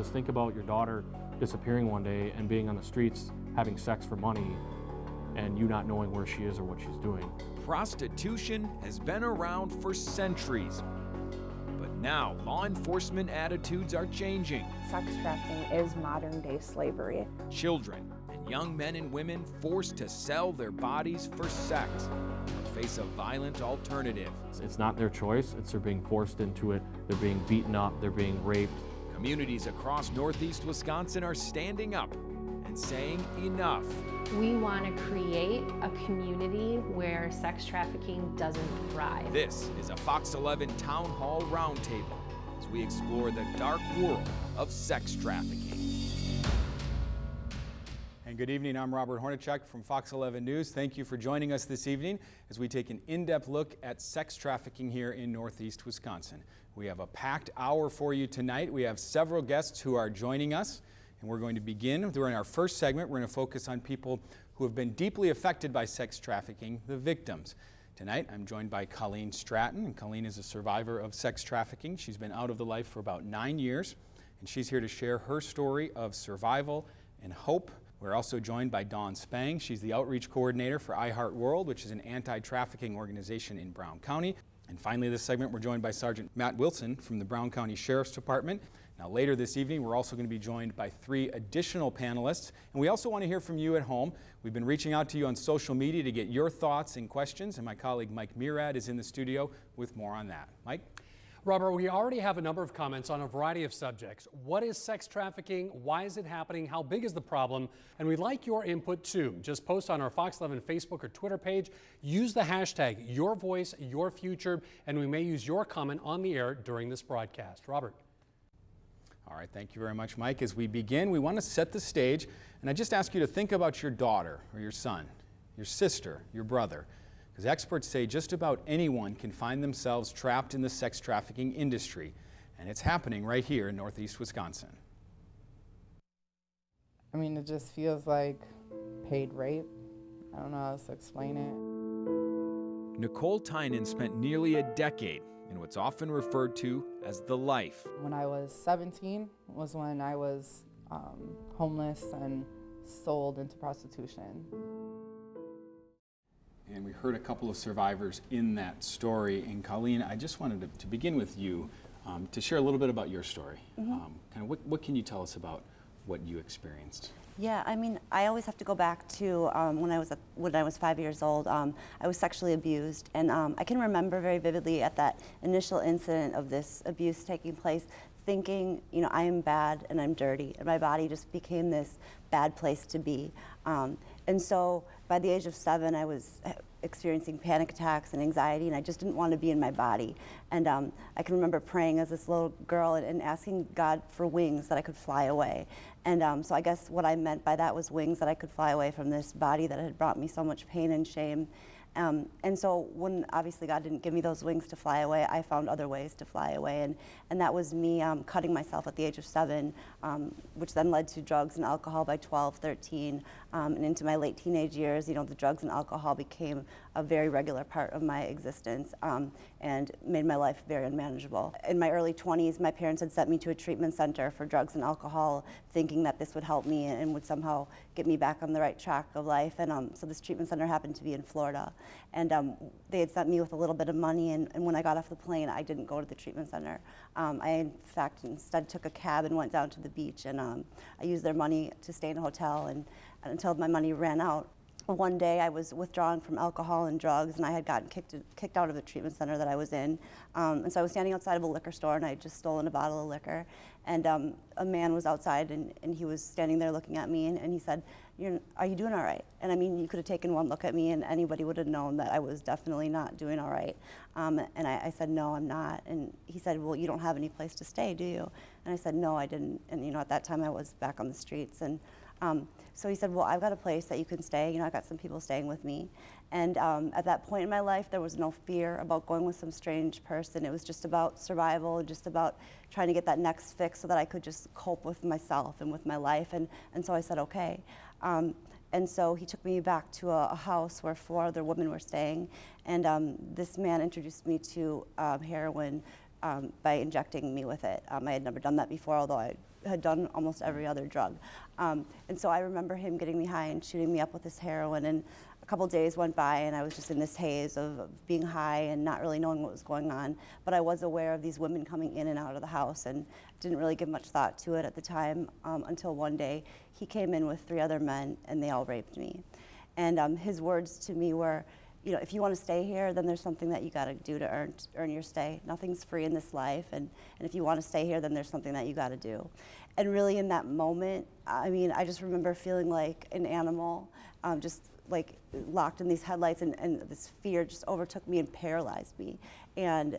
Just think about your daughter disappearing one day and being on the streets having sex for money and you not knowing where she is or what she's doing. Prostitution has been around for centuries, but now law enforcement attitudes are changing. Sex trafficking is modern-day slavery. Children and young men and women forced to sell their bodies for sex face a violent alternative. It's not their choice, they're being forced into it, they're being beaten up, they're being raped. Communities across Northeast Wisconsin are standing up and saying enough. We want to create a community where sex trafficking doesn't thrive. This is a Fox 11 Town Hall Roundtable as we explore the dark world of sex trafficking. And good evening, I'm Robert Hornacek from Fox 11 News. Thank you for joining us this evening as we take an in-depth look at sex trafficking here in Northeast Wisconsin. We have a packed hour for you tonight. We have several guests who are joining us, and we're going to begin. During our first segment, we're going to focus on people who have been deeply affected by sex trafficking, the victims. Tonight, I'm joined by Colleen Stratton, and Colleen is a survivor of sex trafficking. She's been out of the life for about 9 years, and she's here to share her story of survival and hope. We're also joined by Dawn Spang. She's the outreach coordinator for I Heart World, which is an anti-trafficking organization in Brown County. And finally, this segment, we're joined by Sergeant Matt Wilson from the Brown County Sheriff's Department. Now, later this evening, we're also going to be joined by 3 additional panelists. And we also want to hear from you at home. We've been reaching out to you on social media to get your thoughts and questions. And my colleague Mike Murad is in the studio with more on that. Mike? Robert, we already have a number of comments on a variety of subjects. What is sex trafficking? Why is it happening? How big is the problem? And we'd like your input too. Just post on our Fox 11 Facebook or Twitter page. Use the hashtag Your Voice, Your Future, and we may use your comment on the air during this broadcast. Robert. All right, thank you very much, Mike. As we begin, we want to set the stage, and I just ask you to think about your daughter or your son, your sister, your brother. Because experts say just about anyone can find themselves trapped in the sex trafficking industry, and it's happening right here in Northeast Wisconsin. I mean, it just feels like paid rape. I don't know how else to explain it. Nicole Tainan spent nearly a decade in what's often referred to as the life. When I was 17 was when I was homeless and sold into prostitution. And we heard a couple of survivors in that story. And Colleen, I just wanted to begin with you to share a little bit about your story. Kind of what can you tell us about what you experienced? Yeah, I mean, I always have to go back to when I was 5 years old. I was sexually abused, and I can remember very vividly at that initial incident of this abuse taking place, thinking, you know, I am bad and I'm dirty, and my body just became this bad place to be. And so by the age of 7, I was experiencing panic attacks and anxiety, and I just didn't want to be in my body. And I can remember praying as this little girl and asking God for wings that I could fly away. And so I guess what I meant by that was wings that I could fly away from this body that had brought me so much pain and shame. And so when obviously God didn't give me those wings to fly away, I found other ways to fly away. And that was me cutting myself at the age of 7, which then led to drugs and alcohol by 12, 13, and into my late teenage years. You know, the drugs and alcohol became a very regular part of my existence and made my life very unmanageable. In my early 20s, my parents had sent me to a treatment center for drugs and alcohol, thinking that this would help me and would somehow get me back on the right track of life. And so this treatment center happened to be in Florida. And they had sent me with a little bit of money, and when I got off the plane, I didn't go to the treatment center. I, in fact, instead took a cab and went down to the beach, and I used their money to stay in a hotel and until my money ran out. One day I was withdrawn from alcohol and drugs, and I had gotten kicked out of the treatment center that I was in. And so I was standing outside of a liquor store, and I had just stolen a bottle of liquor. And a man was outside, and he was standing there looking at me, and he said, "Are you doing all right?" And I mean, you could have taken one look at me, and anybody would have known that I was definitely not doing all right. And I said, "No, I'm not." And he said, "Well, you don't have any place to stay, do you?" And I said, "No, I didn't." And you know, at that time, I was back on the streets. And so he said, "Well, I've got a place that you can stay. You know, I've got some people staying with me." And at that point in my life, there was no fear about going with some strange person. It was just about survival, just about trying to get that next fix so that I could just cope with myself and with my life. And so I said, okay. And so he took me back to a house where 4 other women were staying. And this man introduced me to heroin, by injecting me with it. I had never done that before, although I had done almost every other drug. And so I remember him getting me high and shooting me up with this heroin, and a couple days went by and I was just in this haze of being high and not really knowing what was going on. But I was aware of these women coming in and out of the house and didn't really give much thought to it at the time until one day he came in with 3 other men and they all raped me. And his words to me were, you know, if you want to stay here, then there's something that you got to do to earn your stay. Nothing's free in this life, and if you want to stay here, then there's something that you got to do. And really in that moment, I mean, I just remember feeling like an animal, just like locked in these headlights, and this fear just overtook me and paralyzed me. And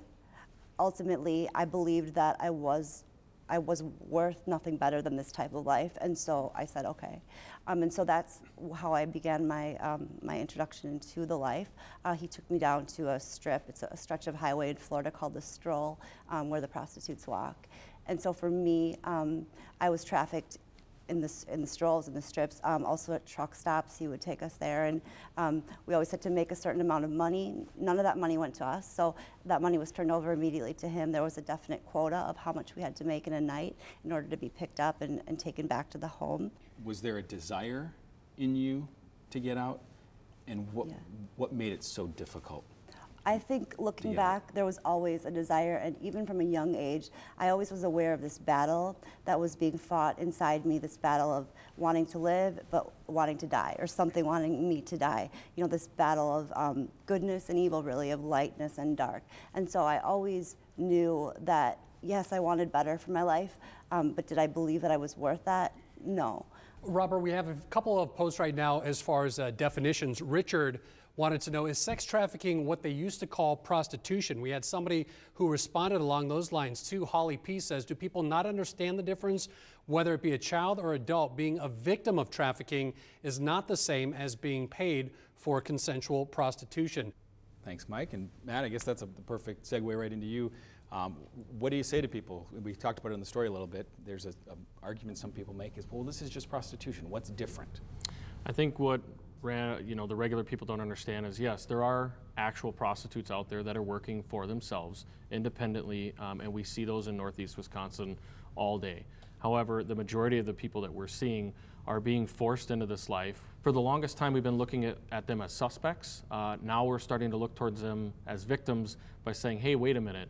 ultimately, I believed that I was worth nothing better than this type of life, and so I said, okay. And so that's how I began my my introduction into the life. He took me down to a strip. It's a stretch of highway in Florida called the Stroll, where the prostitutes walk. And so for me, I was trafficked in the strolls and the strips. Also at truck stops, he would take us there, and we always had to make a certain amount of money. None of that money went to us, so that money was turned over immediately to him. There was a definite quota of how much we had to make in a night in order to be picked up and taken back to the home. Was there a desire in you to get out, and what made it so difficult? I think looking back, there was always a desire, and even from a young age, I always was aware of this battle that was being fought inside me, this battle of wanting to live but wanting to die, or something wanting me to die. You know, this battle of goodness and evil, really, of lightness and dark. And so I always knew that, yes, I wanted better for my life, but did I believe that I was worth that? No. Robert, we have a couple of posts right now as far as definitions. Richard wanted to know, is sex trafficking what they used to call prostitution? We had somebody who responded along those lines too. Holly P says, do people not understand the difference? Whether it be a child or adult, being a victim of trafficking is not the same as being paid for consensual prostitution. Thanks, Mike. And Matt, I guess that's the perfect segue right into you. What do you say to people? We talked about it in the story a little bit. There's an argument some people make is, well, this is just prostitution. What's different? I think what the regular people don't understand is, yes, there are actual prostitutes out there that are working for themselves independently, and we see those in Northeast Wisconsin all day. However, the majority of the people that we're seeing are being forced into this life. For the longest time, we've been looking at them as suspects. Now we're starting to look towards them as victims by saying, hey, wait a minute.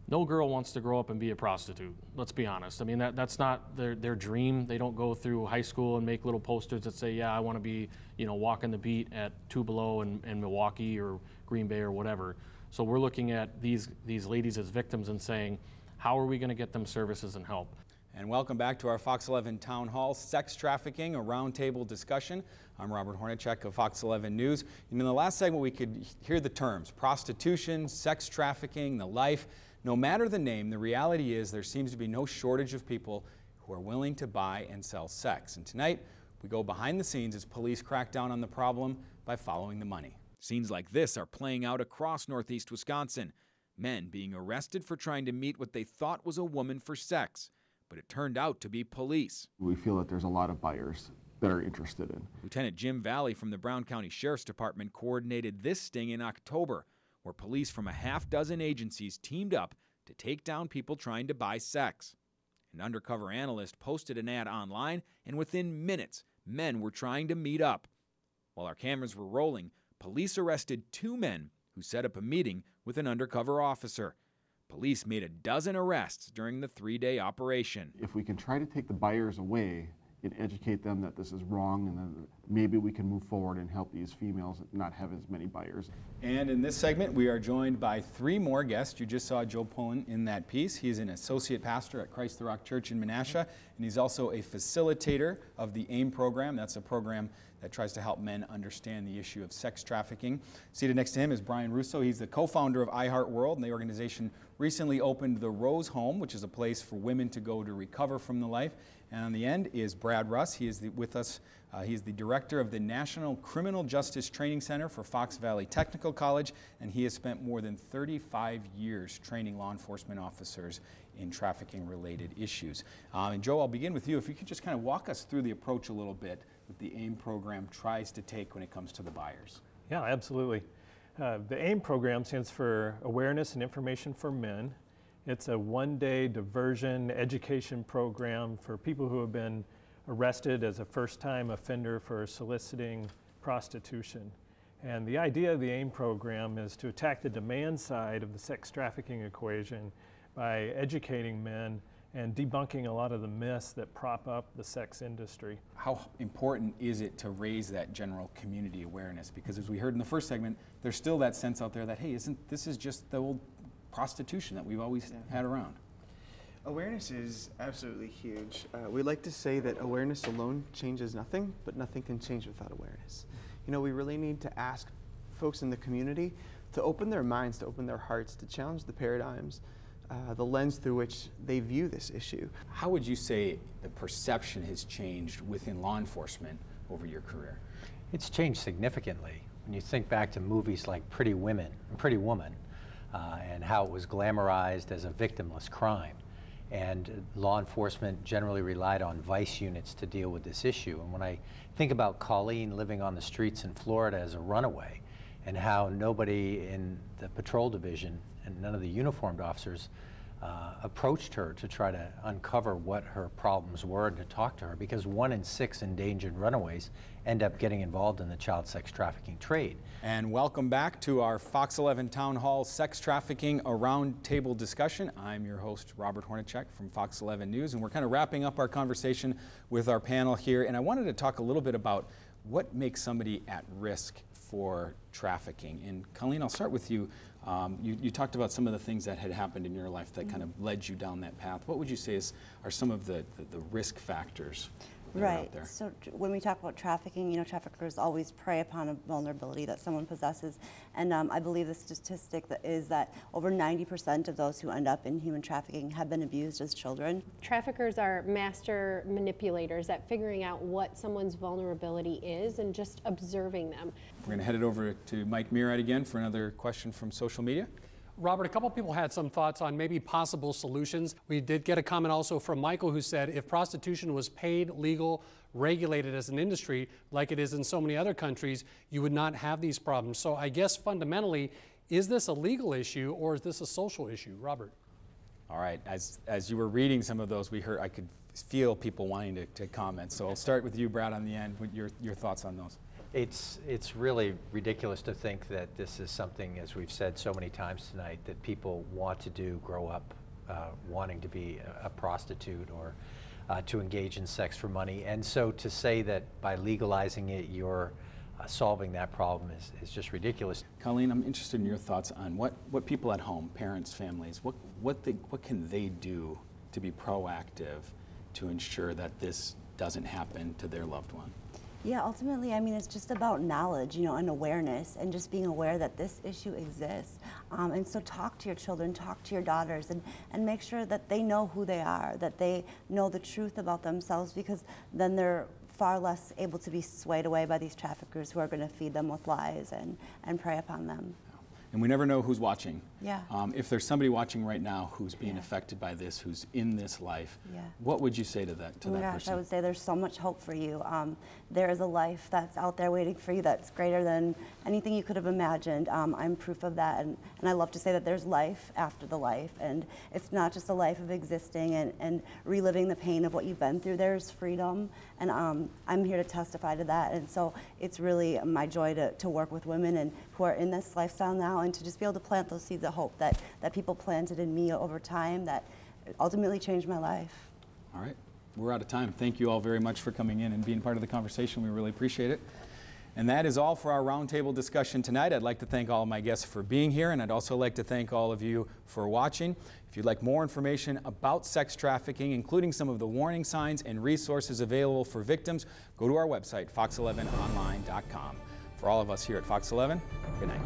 No girl wants to grow up and be a prostitute, let's be honest. I mean, that's not their dream. They don't go through high school and make little posters that say, yeah, I want to be, walking the beat at Two Below in Milwaukee or Green Bay or whatever. So we're looking at these ladies as victims and saying, how are we going to get them services and help? And welcome back to our Fox 11 Town Hall, Sex Trafficking, a roundtable discussion. I'm Robert Hornacek of Fox 11 News. In the last segment, we could hear the terms prostitution, sex trafficking, the life. No matter the name, the reality is there seems to be no shortage of people who are willing to buy and sell sex. And tonight, we go behind the scenes as police crack down on the problem by following the money. Scenes like this are playing out across Northeast Wisconsin. Men being arrested for trying to meet what they thought was a woman for sex, but it turned out to be police. We feel that there's a lot of buyers that are interested in. Lieutenant Jim Valley from the Brown County Sheriff's Department coordinated this sting in October, where police from a half-dozen agencies teamed up to take down people trying to buy sex. An undercover analyst posted an ad online, and within minutes, men were trying to meet up. While our cameras were rolling, police arrested 2 men who set up a meeting with an undercover officer. Police made a dozen arrests during the 3-day operation. If we can try to take the buyers away and educate them that this is wrong, and then maybe we can move forward and help these females not have as many buyers. And in this segment, we are joined by 3 more guests. You just saw Joe Pullen in that piece. He is an associate pastor at Christ the Rock Church in Menasha, and he's also a facilitator of the AIM program. That's a program that tries to help men understand the issue of sex trafficking. Seated next to him is Brian Russo. He's the co-founder of iHeart World, and the organization recently opened the Rose Home, which is a place for women to go to recover from the life. And on the end is Brad Russ. He is with us. He is the director of the National Criminal Justice Training Center for Fox Valley Technical College, and he has spent more than 35 years training law enforcement officers in trafficking-related issues. And Joe, I'll begin with you. If you could just kind of walk us through the approach a little bit that the AIM program tries to take when it comes to the buyers. Yeah, absolutely. The AIM program stands for Awareness and Information for Men, It's a one-day diversion education program for people who have been arrested as a first-time offender for soliciting prostitution. And the idea of the AIM program is to attack the demand side of the sex trafficking equation by educating men and debunking a lot of the myths that prop up the sex industry. How important is it to raise that general community awareness? Because as we heard in the first segment, there's still that sense out there that, hey, this is just the old prostitution that we've always had around. Awareness is absolutely huge. We like to say that awareness alone changes nothing, but nothing can change without awareness. You know, we really need to ask folks in the community to open their minds, to open their hearts, to challenge the paradigms, the lens through which they view this issue. How would you say the perception has changed within law enforcement over your career? It's changed significantly. When you think back to movies like Pretty Woman, and how it was glamorized as a victimless crime. And law enforcement generally relied on vice units to deal with this issue. And when I think about Colleen living on the streets in Florida as a runaway, and how nobody in the patrol division and none of the uniformed officers approached her to try to uncover what her problems were and to talk to her, because 1 in 6 endangered runaways end up getting involved in the child sex trafficking trade. And welcome back to our Fox 11 Town Hall Sex Trafficking Around Table discussion. I'm your host, Robert Hornacek from Fox 11 News, and we're kind of wrapping up our conversation with our panel here. And I wanted to talk a little bit about what makes somebody at risk for trafficking. And Colleen, I'll start with you. You talked about some of the things that had happened in your life that kind of led you down that path. What would you say are some of the risk factors that are out there? So when we talk about trafficking, you know, traffickers always prey upon a vulnerability that someone possesses. And I believe the statistic is that over 90% of those who end up in human trafficking have been abused as children. Traffickers are master manipulators at figuring out what someone's vulnerability is and just observing them. We're going to head it over to Mike Murad again for another question from social media. Robert, a couple people had some thoughts on maybe possible solutions. We did get a comment also from Michael who said if prostitution was paid, legal, regulated as an industry like it is in so many other countries, you would not have these problems. So I guess fundamentally, is this a legal issue or is this a social issue? Robert. All right, as you were reading some of those, I could feel people wanting to comment. So I'll start with you, Brad, on the end. What your thoughts on those? It's really ridiculous to think that this is something, as we've said so many times tonight, that people want to do, grow up wanting to be a prostitute or to engage in sex for money. And so to say that by legalizing it, you're solving that problem is just ridiculous. Colleen, I'm interested in your thoughts on what people at home, parents, families, what can they do to be proactive to ensure that this doesn't happen to their loved one? Yeah, ultimately, I mean, it's just about knowledge, you know, and awareness, and just being aware that this issue exists. And so talk to your children, talk to your daughters, and make sure that they know who they are, that they know the truth about themselves, because then they're far less able to be swayed away by these traffickers who are going to feed them with lies and prey upon them. And we never know who's watching. Yeah. If there's somebody watching right now who's being affected by this, who's in this life, what would you say to that person? I would say there's so much hope for you. There is a life that's out there waiting for you that's greater than anything you could have imagined. I'm proof of that, and I love to say that there's life after the life, and it's not just a life of existing and reliving the pain of what you've been through. There's freedom, and I'm here to testify to that. And so it's really my joy to work with women and who are in this lifestyle now, and to just be able to plant those seeds of hope that people planted in me over time that ultimately changed my life. All right, we're out of time. Thank you all very much for coming in and being part of the conversation. We really appreciate it. And that is all for our roundtable discussion tonight. I'd like to thank all of my guests for being here, and I'd also like to thank all of you for watching. If you'd like more information about sex trafficking, including some of the warning signs and resources available for victims, go to our website, fox11online.com. For all of us here at Fox 11, good night.